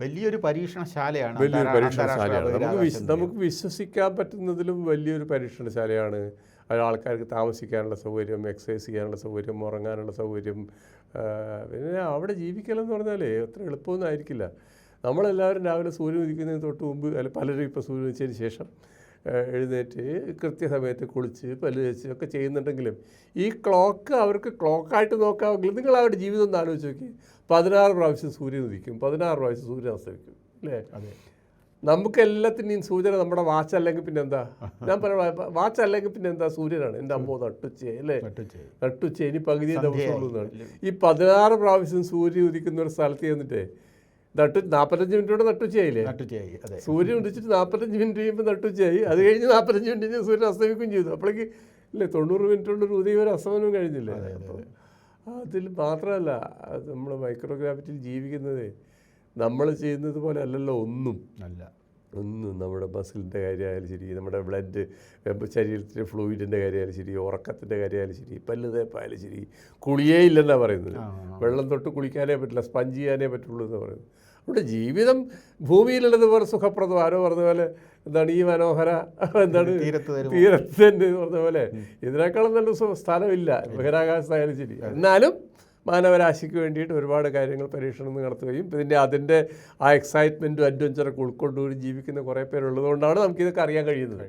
വലിയൊരു പരീക്ഷണശാലയാണ്. വലിയൊരു പരീക്ഷണശാലയാണ്. നമുക്ക് വിശ്വസിക്കാൻ പറ്റുന്നതിലും വലിയൊരു പരീക്ഷണശാലയാണ്. ആൾക്കാർക്ക് താമസിക്കാനുള്ള സൗകര്യം, എക്സസൈസ് ചെയ്യാനുള്ള സൗകര്യം, ഉറങ്ങാനുള്ള സൗകര്യം. പിന്നെ അവിടെ ജീവിക്കലെന്ന് പറഞ്ഞാൽ അത്ര എളുപ്പമൊന്നും ആയിരിക്കില്ല. നമ്മളെല്ലാവരും രാവിലെ സൂര്യൻ ഉദിക്കുന്നതിന് തൊട്ട് മുമ്പ്, അല്ല പലരും ഇപ്പോൾ സൂര്യൻ ഉദിച്ചതിന് ശേഷം എഴുന്നേറ്റ് കൃത്യസമയത്ത് കുളിച്ച് പല്ല് തേച്ച് ഒക്കെ ചെയ്യുന്നുണ്ടെങ്കിലും ഈ ക്ലോക്ക് അവർക്ക് ക്ലോക്കായിട്ട് നോക്കാമെങ്കിലും നിങ്ങൾ അവരുടെ ജീവിതം ഒന്ന് ആലോചിച്ച് നോക്കി. 16 പ്രാവശ്യം സൂര്യൻ ഉദിക്കും, 16 പ്രാവശ്യം സൂര്യൻ അസ്തമിക്കും, അല്ലേ? അതെ. നമുക്ക് എല്ലാത്തിൻ്റെയും സൂചന നമ്മുടെ വാച്ച് അല്ലെങ്കിൽ പിന്നെ എന്താ? ഞാൻ പറയാം, വാച്ച് അല്ലെങ്കിൽ പിന്നെ എന്താ? സൂര്യനാണ്. എൻ്റെ അമ്മോ നട്ടുച്ചയായി, അല്ലേ? നട്ടുച്ചയായി, ഇനി പകുതി ദിവസമുള്ളൂ എന്നാണ്. ഈ 16 പ്രാവശ്യം സൂര്യൻ ഉദിക്കുന്ന ഒരു സ്ഥലത്ത് ചെന്നിട്ട് 45 മിനിറ്റോടെ നട്ടുച്ചയായില്ലേ? സൂര്യൻ ഉദിച്ചിട്ട് 45 മിനിറ്റ് കഴിയുമ്പോൾ നട്ടുച്ചയായി. അത് കഴിഞ്ഞ് 45 മിനിറ്റ് സൂര്യൻ അസ്തമിക്കുകയും ചെയ്തു. അപ്പോഴേക്ക് ഇല്ലേ 90 മിനിറ്റ് കൊണ്ട് ഒരു ഉദയം ഒരു അസ്തമനവും കഴിഞ്ഞില്ലേ? അപ്പോൾ അതിൽ മാത്രമല്ല, നമ്മൾ മൈക്രോഗ്രാവിറ്റിയിൽ ജീവിക്കുന്നത് നമ്മൾ ചെയ്യുന്നത് പോലെ അല്ലല്ലോ. ഒന്നും നമ്മുടെ മസിലിൻ്റെ കാര്യമായാലും ശരി, നമ്മുടെ ബ്ലഡ് ശരീരത്തിലെ ഫ്ലൂയിഡിൻ്റെ കാര്യമായാലും ശരി, ഉറക്കത്തിൻ്റെ കാര്യമായാലും ശരി, പല്ല് തേപ്പായാലും ശരി, കുളിയേ ഇല്ലെന്നാണ് പറയുന്നത്. വെള്ളം തൊട്ട് കുളിക്കാനേ പറ്റില്ല, സ്പഞ്ച് ചെയ്യാനേ പറ്റുള്ളൂ എന്ന് പറയുന്നത്. അവിടെ ജീവിതം ഭൂമിയിലുള്ളതുപോലെ സുഖപ്രദം. ആരോ പറഞ്ഞ പോലെ എന്താണ് ഈ മനോഹര തീരത്ത് തന്നെ പറഞ്ഞ പോലെ ഇതിനേക്കാളും നല്ല സ്ഥലമില്ല ബഹിരാകാശത്തായാലും ശരി. എന്നാലും മാനവരാശിക്ക് വേണ്ടിയിട്ട് ഒരുപാട് കാര്യങ്ങൾ പരീക്ഷണം നടത്തുകയും അതിൻ്റെ ആ എക്സൈറ്റ്മെൻറ്റും അഡ്വഞ്ചറൊക്കെ ഉൾക്കൊണ്ടുകൂടി ജീവിക്കുന്ന കുറേ പേരുള്ളതുകൊണ്ടാണ് നമുക്കിതൊക്കെ അറിയാൻ കഴിയുന്നത്.